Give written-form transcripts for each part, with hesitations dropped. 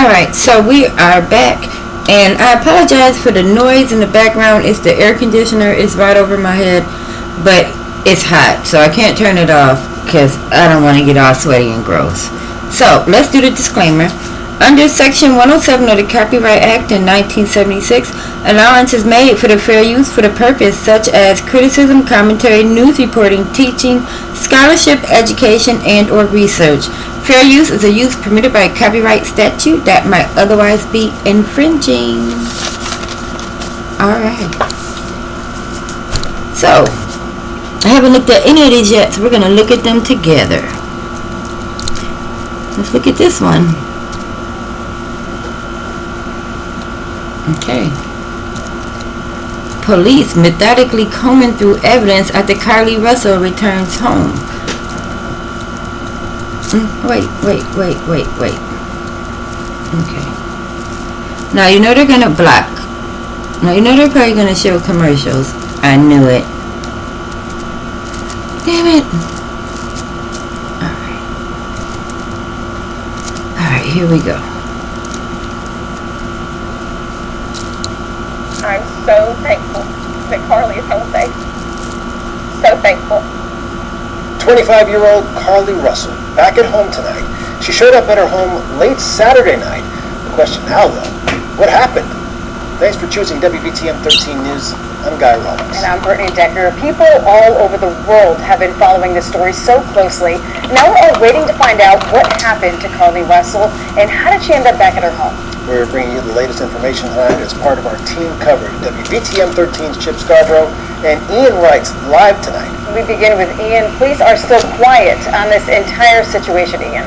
Alright, so we are back. And I apologize for the noise in the background. It's the air conditioner. It's right over my head. But it's hot, so I can't turn it off because I don't want to get all sweaty and gross. So, let's do the disclaimer. Under Section 107 of the Copyright Act in 1976, allowance is made for the fair use for the purpose such as criticism, commentary, news reporting, teaching, scholarship, education, and or research. Fair use is a use permitted by copyright statute that might otherwise be infringing. Alright. So, I haven't looked at any of these yet, so we're going to look at them together. Let's look at this one. Okay. Police methodically combing through evidence after Carlee Russel returns home. Wait. Okay. Now, you know they're going to block. Now, you know they're probably going to show commercials. I knew it. Damn it. Alright, here we go. I'm so thankful that Carlee is home safe. So thankful. 25-year-old Carlee Russel, back at home tonight. She showed up at her home late Saturday night. The question now, though, what happened? Thanks for choosing WVTM 13 News. I'm Guy Rollins. And I'm Brittany Decker. People all over the world have been following this story so closely. Now we're all waiting to find out what happened to Carlee Russel and how did she end up back at her home. We're bringing you the latest information tonight as part of our team coverage. WVTM 13's Chip Scarborough and Ian Wright's live tonight. We begin with Ian. Police are still quiet on this entire situation, Ian.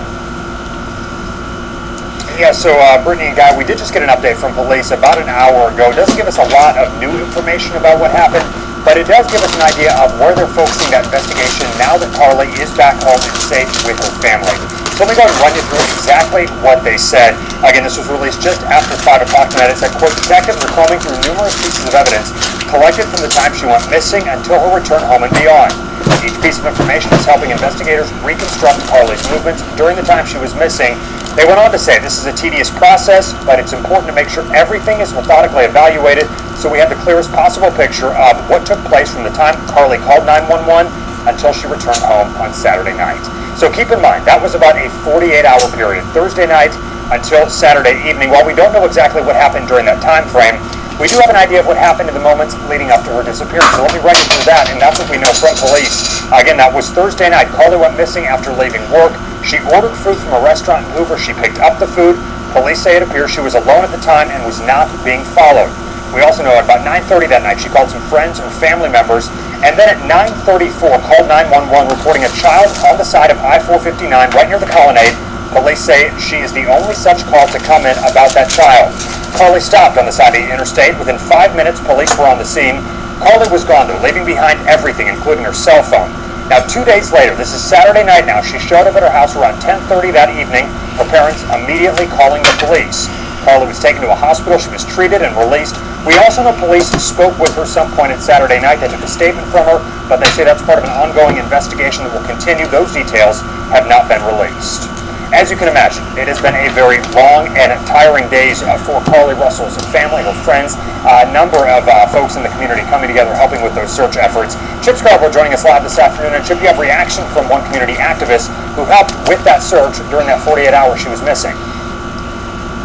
Yeah, so Brittany and Guy, we did just get an update from police about an hour ago. It doesn't give us a lot of new information about what happened, but it does give us an idea of where they're focusing that investigation now that Carlee is back home and safe with her family. So let me go and run you through exactly what they said. Again, this was released just after 5 o'clock tonight. It said, quote, detectives are combing through numerous pieces of evidence collected from the time she went missing until her return home and beyond. Each piece of information is helping investigators reconstruct Carlee's movements during the time she was missing. They went on to say this is a tedious process, but it's important to make sure everything is methodically evaluated so we have the clearest possible picture of what took place from the time Carlee called 911 until she returned home on Saturday night. So keep in mind, that was about a 48-hour period, Thursday night until Saturday evening. While we don't know exactly what happened during that time frame, we do have an idea of what happened in the moments leading up to her disappearance. So let me run you through that, and that's what we know from police. Again, that was Thursday night. Carlee went missing after leaving work. She ordered food from a restaurant in Hoover. She picked up the food. Police say it appears she was alone at the time and was not being followed. We also know at about 9:30 that night, she called some friends or family members, and then at 9:34 called 911 reporting a child on the side of I-459 right near the Colonnade. Police say she is the only such call to come in about that child. Carlee stopped on the side of the interstate. Within 5 minutes, police were on the scene. Carlee was gone, though, leaving behind everything, including her cell phone. Now, 2 days later, this is Saturday night now, she showed up at her house around 10:30 that evening, her parents immediately calling the police. Carlee was taken to a hospital. She was treated and released. We also know police spoke with her some point at Saturday night. They took a statement from her, but they say that's part of an ongoing investigation that will continue. Those details have not been released. As you can imagine, it has been a very long and tiring days for Carlee Russel's family, her friends, a number of folks in the community coming together, helping with those search efforts. Chip Scarborough joining us live this afternoon, and Chip, you have reaction from one community activist who helped with that search during that 48 hours she was missing.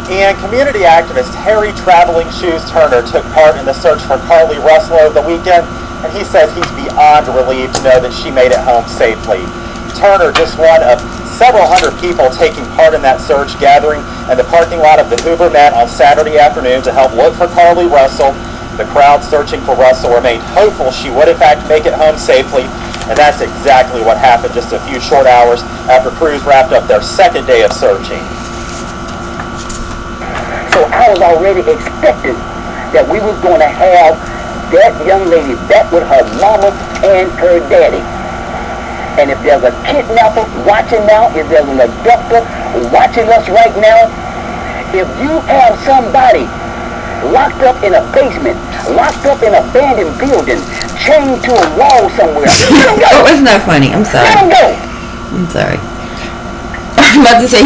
And community activist Harry Traveling Shoes Turner took part in the search for Carlee Russel over the weekend, and he says he's beyond relieved to know that she made it home safely. Turner, just one of several hundred people taking part in that search, gathering in the parking lot of the Hoover Met on Saturday afternoon to help look for Carlee Russel. The crowd searching for Russel remained hopeful she would in fact make it home safely, and that's exactly what happened just a few short hours after crews wrapped up their second day of searching. So I was already expecting that we was going to have that young lady back with her mama and her daddy. And if there's a kidnapper watching now, if there's an abductor watching us right now, if you have somebody locked up in a basement, locked up in an abandoned building, chained to a wall somewhere, let him go. Oh, it's not funny. I'm sorry. Let him go. I'm sorry. I'm about to say,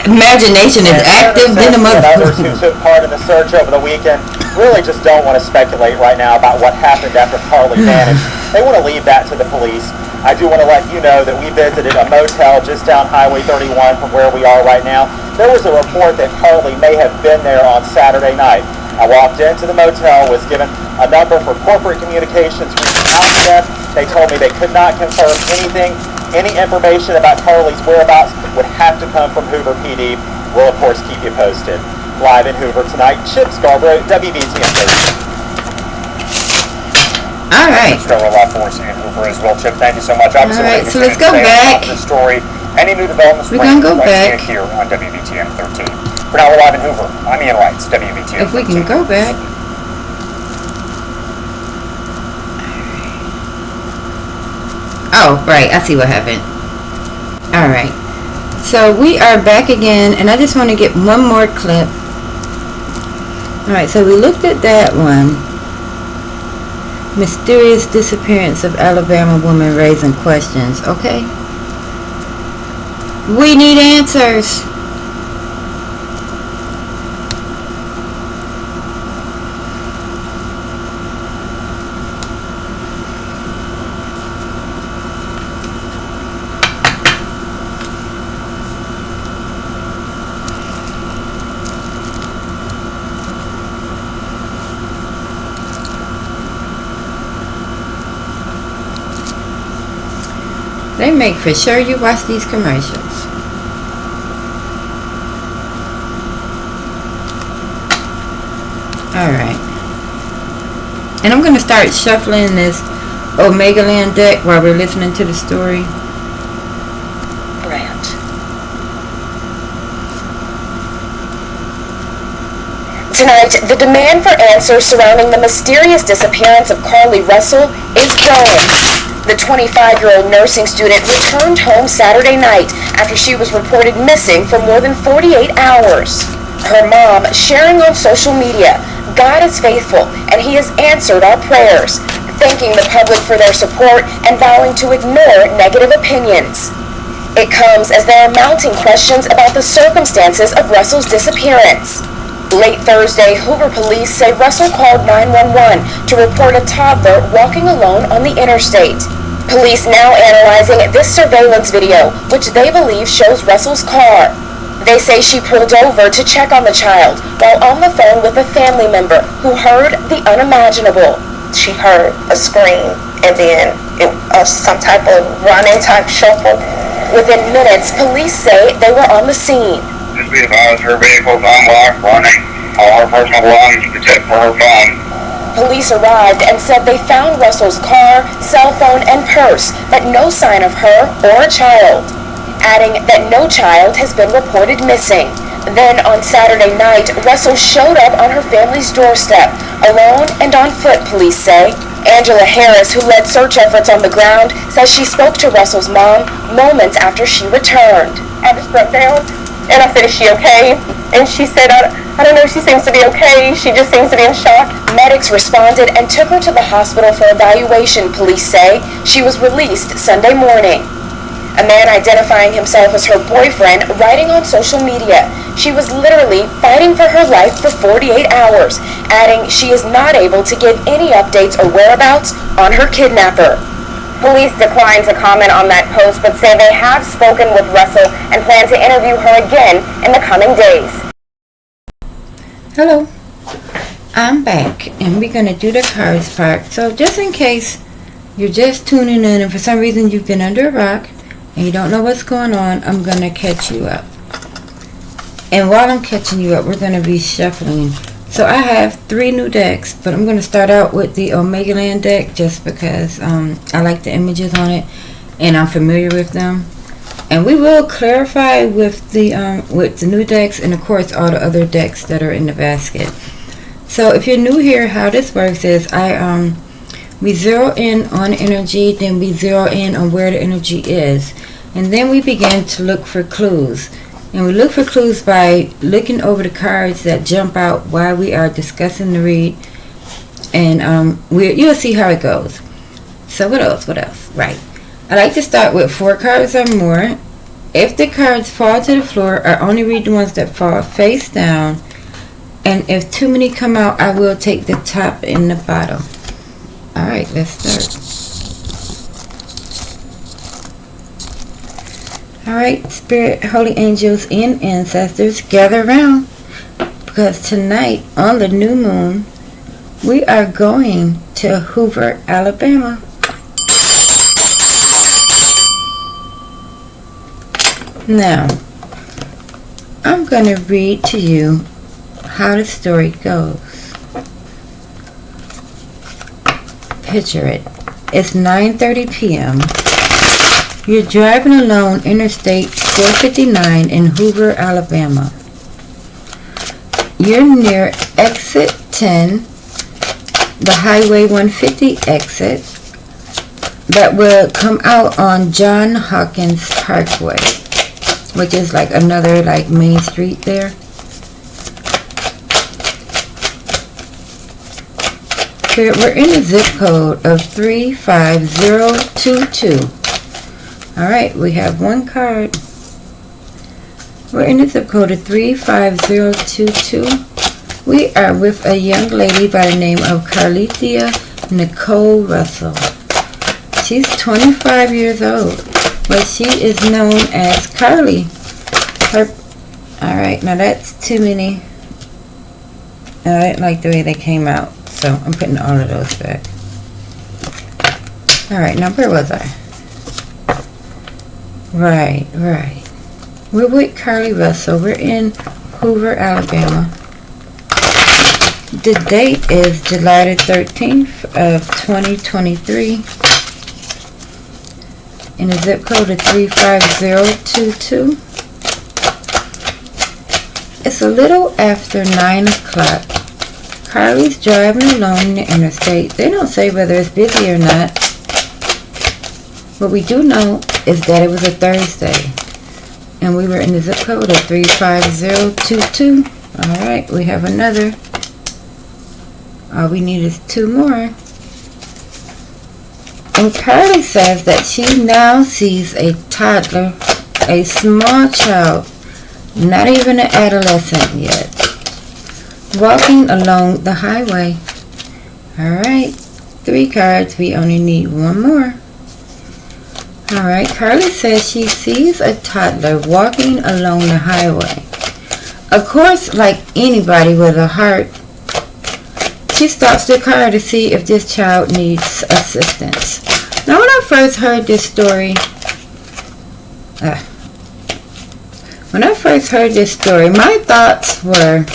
imagination is active than the And others who mother. took part in the search over the weekend really just don't want to speculate right now about what happened after Carlee vanished. They want to leave that to the police. I do want to let you know that we visited a motel just down Highway 31 from where we are right now. There was a report that Carlee may have been there on Saturday night. I walked into the motel, was given a number for corporate communications. Reached out to them. They told me they could not confirm anything. Any information about Carlee's whereabouts would have to come from Hoover PD. We'll, of course, keep you posted. Live in Hoover tonight, Chip Scarborough, WBTM. All right. Let's go roll for us in Hoover as well, Chip. Thank you so much. Obviously, All right, we're so gonna let's go stay on back. top of the story. Any new developments? We're gonna go back. Here on WBTM 13. For now, we're live in Hoover. I'm Ian Wrights, WBTM. If we can 13. go back. Oh, right. I see what happened. All right. So we are back again, and I just want to get one more clip. All right. So we looked at that one. Mysterious disappearance of Alabama woman raising questions. Okay. We need answers. They make for sure you watch these commercials. Alright. And I'm going to start shuffling this Omega Land deck while we're listening to the story. Brand. Tonight, the demand for answers surrounding the mysterious disappearance of Carlee Russel is growing. The 25-year-old nursing student returned home Saturday night after she was reported missing for more than 48 hours. Her mom sharing on social media, "God is faithful and He has answered our prayers," thanking the public for their support and vowing to ignore negative opinions. It comes as there are mounting questions about the circumstances of Russell's disappearance. Late Thursday, Hoover police say Russell called 911 to report a toddler walking alone on the interstate. Police now analyzing this surveillance video, which they believe shows Russell's car. They say she pulled over to check on the child while on the phone with a family member who heard the unimaginable. She heard a scream and then some type of running type shuffle. Within minutes, police say they were on the scene. Just be advised, her vehicle is unlocked, running. All her personal belongings except for her phone. Police arrived and said they found Russell's car, cell phone, and purse, but no sign of her or a child, adding that no child has been reported missing. Then on Saturday night, Russell showed up on her family's doorstep, alone and on foot, police say. Angela Harris, who led search efforts on the ground, says she spoke to Russell's mom moments after she returned. I just broke down and I said, "Is she okay?" And she said, I don't know, she seems to be okay. She just seems to be in shock. Medics responded and took her to the hospital for evaluation, police say. She was released Sunday morning. A man identifying himself as her boyfriend writing on social media, she was literally fighting for her life for 48 hours, adding she is not able to give any updates or whereabouts on her kidnapper. Police declined to comment on that post, but say they have spoken with Russell and plan to interview her again in the coming days. Hello. I'm back, and we're going to do the cards part. So just in case you're just tuning in and for some reason you've been under a rock and you don't know what's going on, I'm going to catch you up. And while I'm catching you up, we're going to be shuffling. So I have 3 new decks, but I'm going to start out with the Omega Land deck just because I like the images on it and I'm familiar with them. And we will clarify with the new decks and of course all the other decks that are in the basket. So if you're new here, how this works is we zero in on energy, then we zero in on where the energy is, and then we begin to look for clues. And we look for clues by looking over the cards that jump out while we are discussing the read, and you'll see how it goes. So what else? Right. I like to start with 4 cards or more, If the cards fall to the floor, I only read the ones that fall face down. And if too many come out, I will take the top and the bottom. Alright, let's start. Alright, Spirit, Holy Angels, and Ancestors, gather around. Because tonight, on the new moon, we are going to Hoover, Alabama. Now, I'm going to read to you how the story goes. Picture it. It's 9:30 p.m. You're driving along Interstate 459 in Hoover, Alabama. You're near exit 10, the Highway 150 exit that will come out on John Hawkins Parkway, which is like another like main street there. Here we're in the zip code of 35022. Alright, we have one card. We're in the zip code of 35022. We are with a young lady by the name of Carlee Russel. She's 25 years old, but she is known as Carlee. Alright, now that's too many. I didn't like the way they came out, so I'm putting all of those back. Alright, now where was I? Right. We're with Carlee Russel. We're in Hoover, Alabama. The date is July the 13th of 2023. And the zip code is 35022. It's a little after 9 o'clock. Carlee's driving along the interstate. They don't say whether it's busy or not. What we do know is that it was a Thursday. And we were in the zip code of 35022. Alright, we have another. All we need is 2 more. And Carlee says that she now sees a toddler, a small child, not even an adolescent yet, walking along the highway. Alright, 3 cards. We only need 1 more. Alright, Carlee says she sees a toddler walking along the highway. Of course, like anybody with a heart, she stops the car to see if this child needs assistance. Now, when I first heard this story, my thoughts were,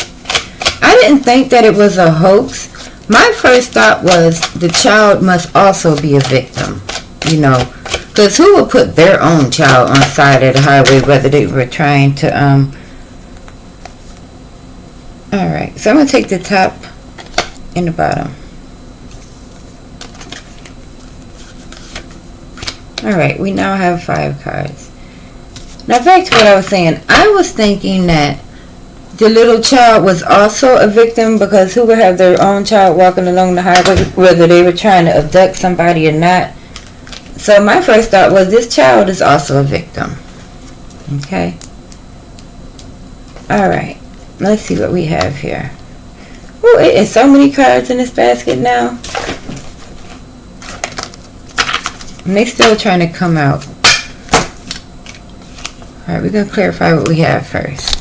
I didn't think that it was a hoax. My first thought was the child must also be a victim, you know, because who would put their own child on the side of the highway, whether they were trying to, alright, so I'm going to take the top and the bottom. Alright, we now have 5 cards. Now back to what I was saying. I was thinking that the little child was also a victim, because who would have their own child walking along the highway, whether they were trying to abduct somebody or not. So my first thought was this child is also a victim. Okay. Alright, let's see what we have here. Oh, it is so many cards in this basket now. And they still trying to come out. Alright, we're going to clarify what we have first.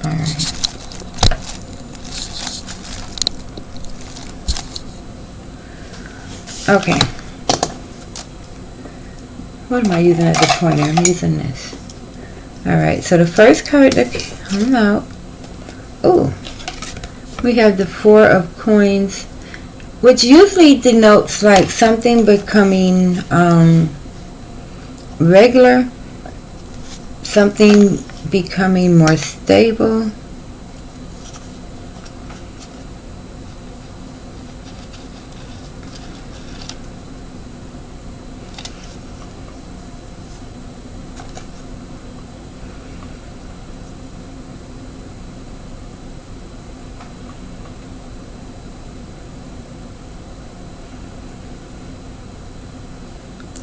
Alright. Okay. What am I using as a pointer? I'm using this. Alright, so the first card that came out. Oh, we have the 4 of coins, which usually denotes like something becoming regular, something becoming more stable.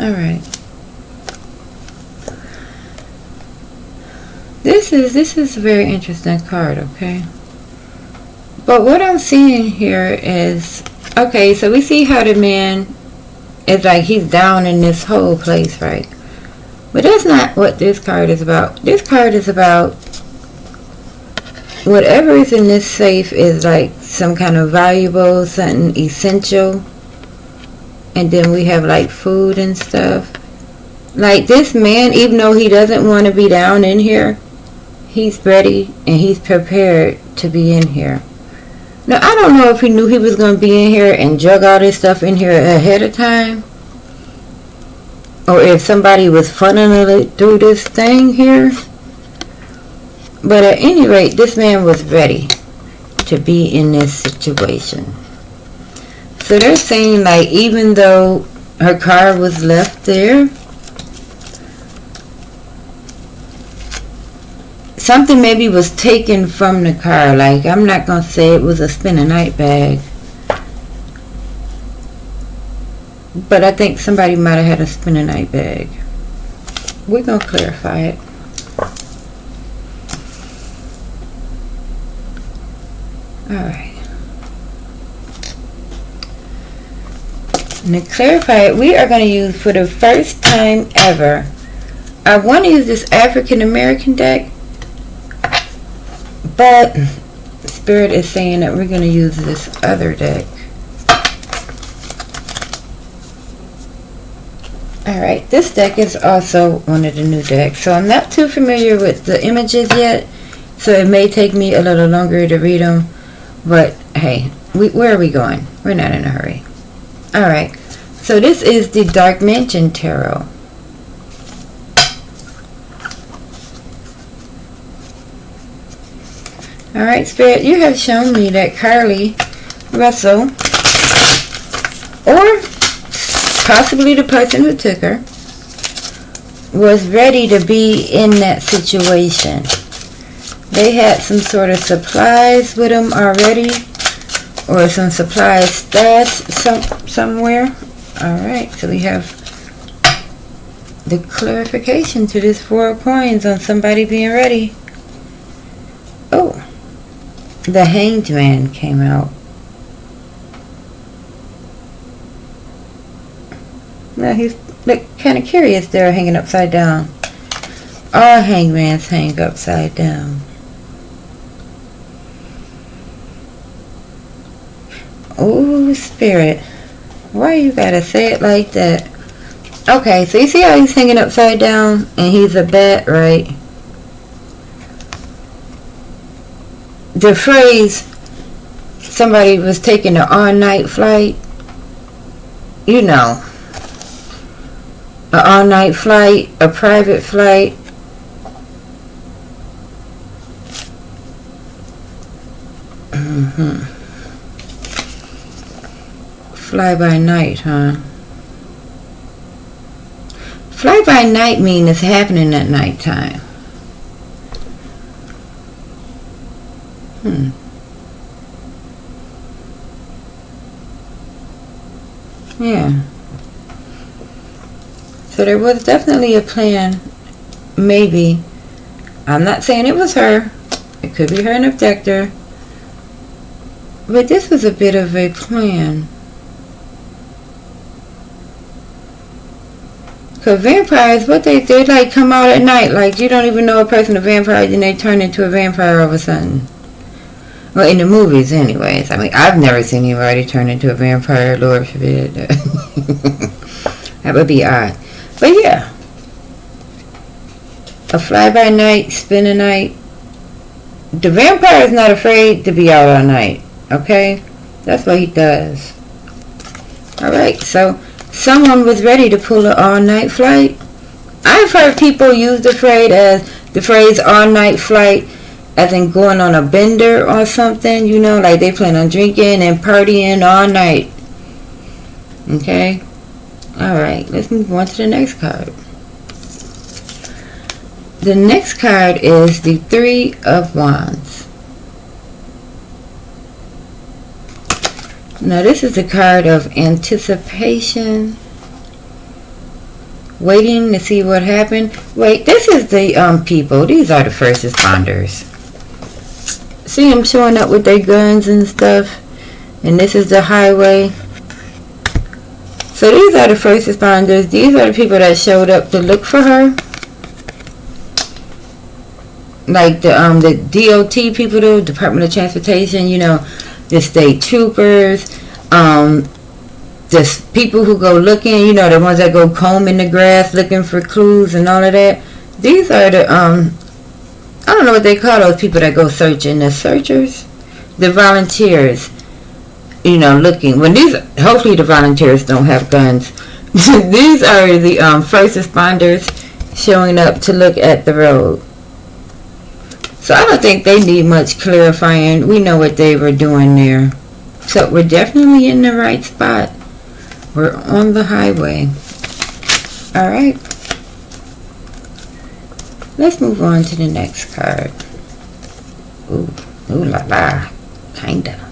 Alright. This is a very interesting card, okay? But what I'm seeing here is, okay, so we see how the man is like he's down in this whole place, right? But that's not what this card is about. This card is about whatever is in this safe is like some kind of valuable, something essential. And then we have like food and stuff. Like this man, even though he doesn't want to be down in here, he's ready and he's prepared to be in here. Now, I don't know if he knew he was going to be in here and drug all this stuff in here ahead of time. Or if somebody was funneling it through this thing here. But at any rate, this man was ready to be in this situation. So they're saying like even though her car was left there, something maybe was taken from the car. Like, I'm not going to say it was a spend-a-night bag. But I think somebody might have had a spend-a-night bag. We're going to clarify it. Alright. And to clarify it, we are going to use, for the first time ever, I want to use this African American deck. But Spirit is saying that we're going to use this other deck. Alright, this deck is also one of the new decks. So I'm not too familiar with the images yet. So it may take me a little longer to read them. But hey, where are we going? We're not in a hurry. Alright, so this is the Dark Mansion Tarot. Alright, Spirit, you have shown me that Carlee Russel, or possibly the person who took her, was ready to be in that situation. They had some sort of supplies with them already, or some supplies stashed somewhere. Alright, so we have the clarification to this 4 of coins on somebody being ready. Oh. The Hanged Man came out. Now he's kind of curious there, hanging upside down. All hangmans hang upside down. Oh, Spirit. Why you gotta say it like that? Okay, so you see how he's hanging upside down and he's a bat, right? The phrase, somebody was taking an all-night flight, you know, an all-night flight, a private flight. Fly by night, huh? Fly by night means it's happening at nighttime. Yeah. So there was definitely a plan. Maybe. I'm not saying it was her. It could be her and abductor. But this was a bit of a plan. Because vampires, what they like come out at night. Like you don't even know a person a vampire, then they turn into a vampire all of a sudden. Well, in the movies anyways. I mean, I've never seen anybody turn into a vampire, Lord forbid. That would be odd. But yeah. A fly-by-night, spin-a-night. The vampire is not afraid to be out all night. Okay? That's what he does. Alright, so someone was ready to pull an all-night flight. I've heard people use the phrase all-night flight as in going on a bender or something, you know, like they plan on drinking and partying all night. Okay? Alright, let's move on to the next card. The next card is the 3 of Wands. Now this is a card of anticipation, waiting to see what happened. Wait, this is the people. These are the first responders. See them showing up with their guns and stuff. And this is the highway. So these are the first responders. These are the people that showed up to look for her. Like the DOT people, the Department of Transportation, you know, the state troopers, the people who go looking, you know, the ones that go combing the grass looking for clues and all of that. These are the I don't know what they call those people that go searching. The searchers, the volunteers, you know, looking. When these, hopefully the volunteers don't have guns. These are the first responders showing up to look at the road. So I don't think they need much clarifying. We know what they were doing there. So we're definitely in the right spot. We're on the highway. Alright. Let's move on to the next card. Ooh la la. Kinda.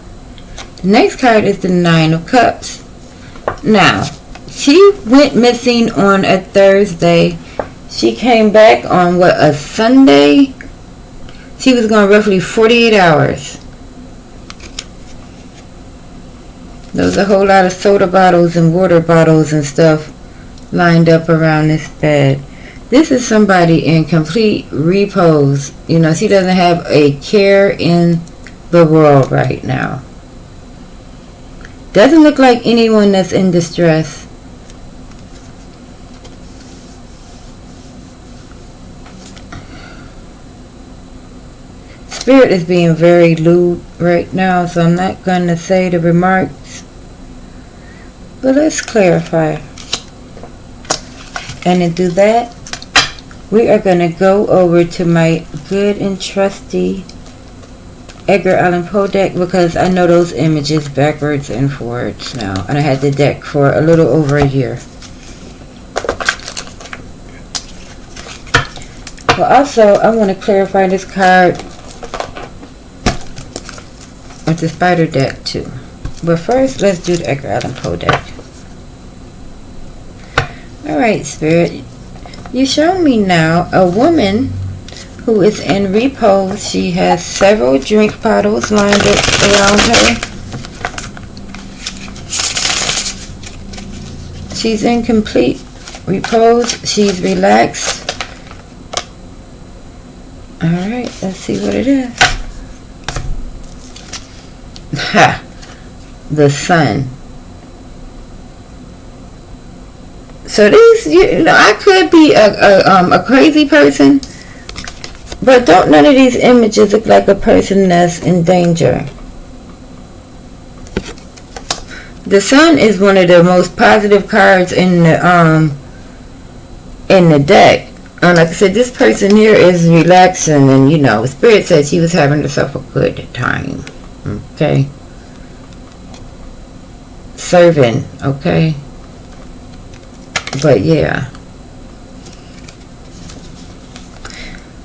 The next card is the Nine of Cups. Now, she went missing on a Thursday. She came back on a Sunday? She was gone roughly 48 hours. There was a whole lot of soda bottles and water bottles and stuff lined up around this bed. This is somebody in complete repose. You know, she doesn't have a care in the world right now. Doesn't look like anyone that's in distress. Spirit is being very lewd right now, so I'm not going to say the remarks. But let's clarify. And to do that, we are going to go over to my good and trusty Edgar Allan Poe deck, because I know those images backwards and forwards now. And I had the deck for a little over a year. Well, also, I want to clarify this card with the spider deck too. But first, let's do the Edgar Allan Poe deck. Alright, Spirit. You show me now a woman who is in repose. She has several drink bottles lined up around her. She's in complete repose. She's relaxed. Alright, let's see what it is. Ha! The Sun. So these, you know, I could be a crazy person, but don't none of these images look like a person that's in danger. The Sun is one of the most positive cards in the deck. Like I said, this person here is relaxing, and you know, Spirit said she was having herself a good time. Okay. Serving, okay. But yeah.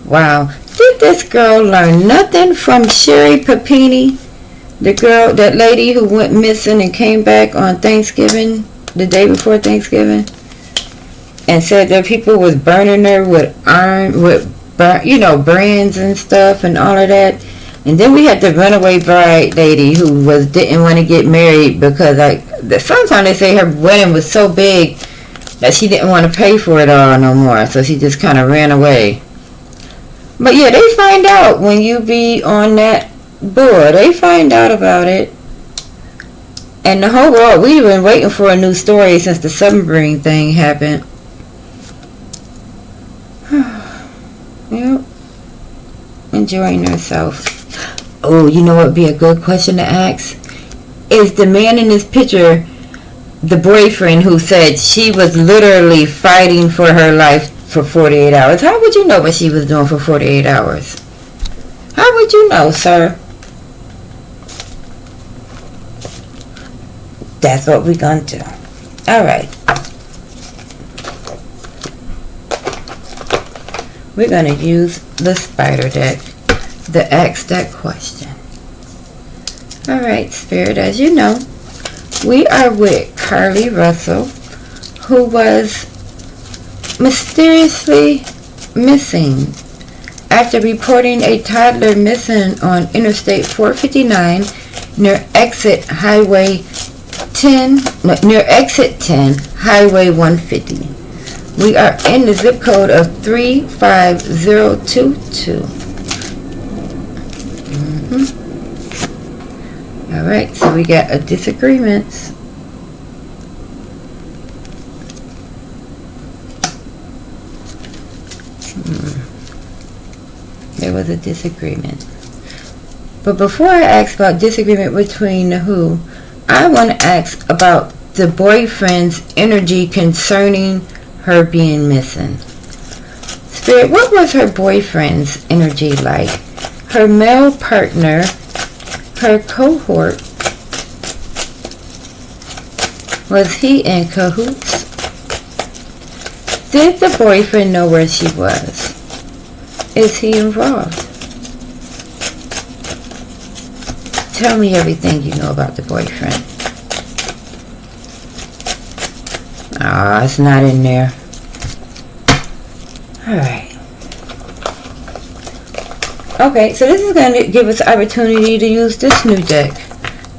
Wow. Did this girl learn nothing from Sherry Papini? The girl, that lady who went missing and came back on Thanksgiving, the day before Thanksgiving, and said that people was burning her with iron, brands and stuff and all of that. And then we had the runaway bride lady who didn't want to get married because sometimes they say her wedding was so big that she didn't want to pay for it all no more, so she just kind of ran away. But yeah, they find out when you be on that board. They find out about it. And the whole world, we've been waiting for a new story since the submarine thing happened. Yep. Enjoying herself. Oh, you know what would be a good question to ask? Is the man in this picture the boyfriend who said she was literally fighting for her life for 48 hours? How would you know what she was doing for 48 hours? How would you know, sir? That's what we're going to do. Alright. We're going to use the spider deck to ask that question. Alright, Spirit, as you know, we are with Carlee Russel, who was mysteriously missing after reporting a toddler missing on Interstate 459 near exit 10, Highway 150. We are in the zip code of 35022. Alright, so we got a disagreement. There was a disagreement. But before I ask about disagreement between who, I want to ask about the boyfriend's energy concerning her being missing. Spirit, what was her boyfriend's energy like? Her male partner, her cohort, was he in cahoots? Did the boyfriend know where she was? Is he involved? Tell me everything you know about the boyfriend. Ah, it's not in there. Alright. Okay, so this is going to give us the opportunity to use this new deck.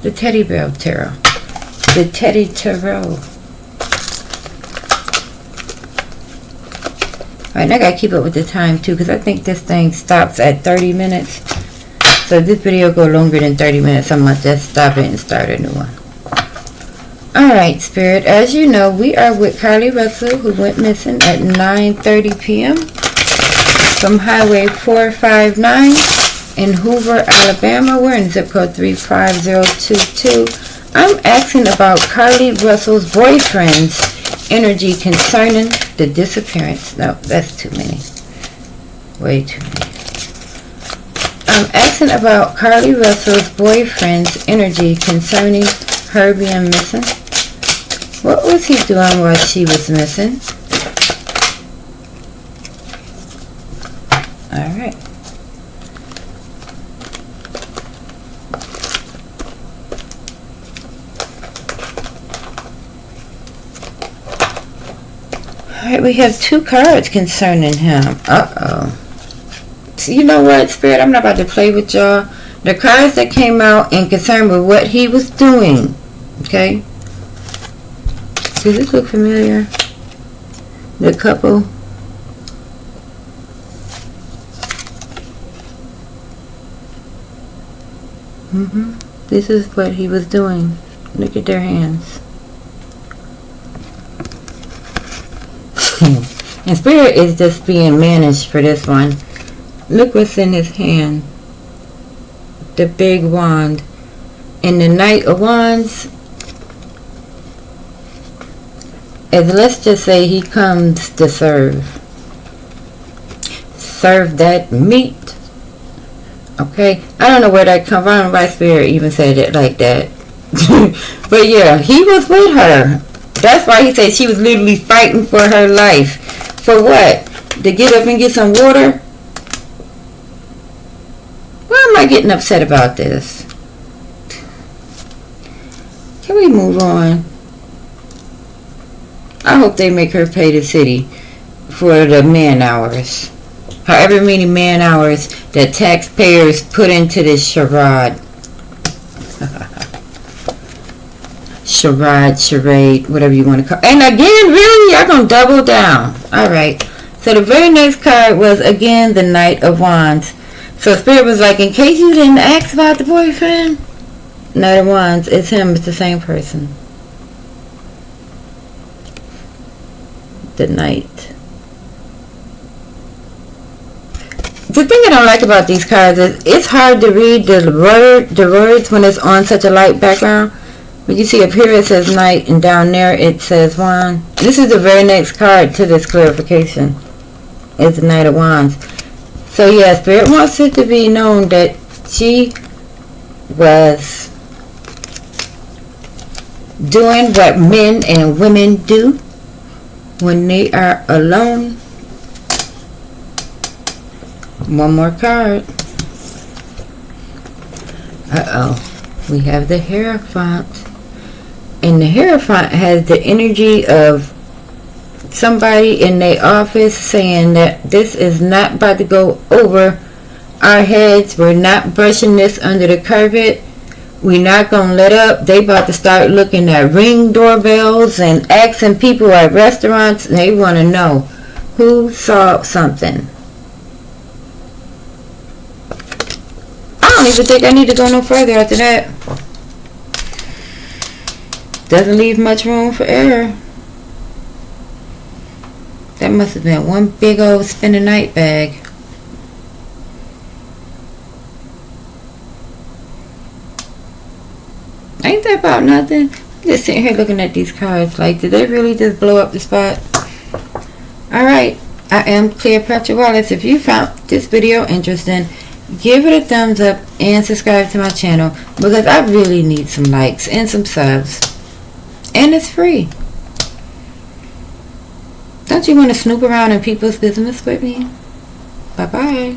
The Teddy Bear Tarot. The Teddy Tarot. Alright, now I gotta keep up with the time too, because I think this thing stops at 30 minutes. So if this video go longer than 30 minutes, I might just stop it and start a new one. Alright, Spirit, as you know, we are with Carlee Russel, who went missing at 9:30 p.m. from Highway 459 in Hoover, Alabama. We're in zip code 35022. I'm asking about Carlee Russel's boyfriend's energy concerning the disappearance. No, that's too many. Way too many. I'm asking about Carlee Russel's boyfriend's energy concerning her being missing. What was he doing while she was missing? Alright. Alright, we have two cards concerning him. Uh-oh. So you know what, Spirit? I'm not about to play with y'all. The cards that came out in concern with what he was doing. Okay? Does this look familiar? The couple. This is what he was doing. Look at their hands. And Spirit is just being managed for this one. Look what's in his hand. The big wand. And the Knight of Wands. As let's just say he comes to serve. Serve that meat. Okay? I don't know where that comes from. My Spirit even said it like that. But yeah, he was with her. That's why he said she was literally fighting for her life. For what? To get up and get some water? Why am I getting upset about this? Can we move on? I hope they make her pay the city for the man hours. However many man hours that taxpayers put into this charade. Charade, whatever you want to call it. And again, really? Y'all gonna double down. Alright. So the very next card was, again, the Knight of Wands. So Spirit was like, in case you didn't ask about the boyfriend, Knight of Wands, it's him. It's the same person. The Knight. The thing I don't like about these cards is it's hard to read the words when it's on such a light background. But you see up here it says Knight, and down there it says Wand. This is the very next card to this clarification. It's the Knight of Wands. So yeah, Spirit wants it to be known that she was doing what men and women do when they are alone. One more card. Uh-oh. We have the Hierophant. And the Hierophant has the energy of somebody in their office saying that this is not about to go over our heads. We're not brushing this under the carpet. We're not going to let up. They about to start looking at Ring doorbells and asking people at restaurants. They want to know who saw something. I don't even think I need to go no further after that. Doesn't leave much room for error. That must have been one big old spend the night bag. Ain't that about nothing? Just sitting here looking at these cards like, did they really just blow up the spot? Alright, I am Cleopatra Wallace. If you found this video interesting, give it a thumbs up and subscribe to my channel because I really need some likes and some subs. And it's free. Don't you want to snoop around in people's business with me? Bye-bye.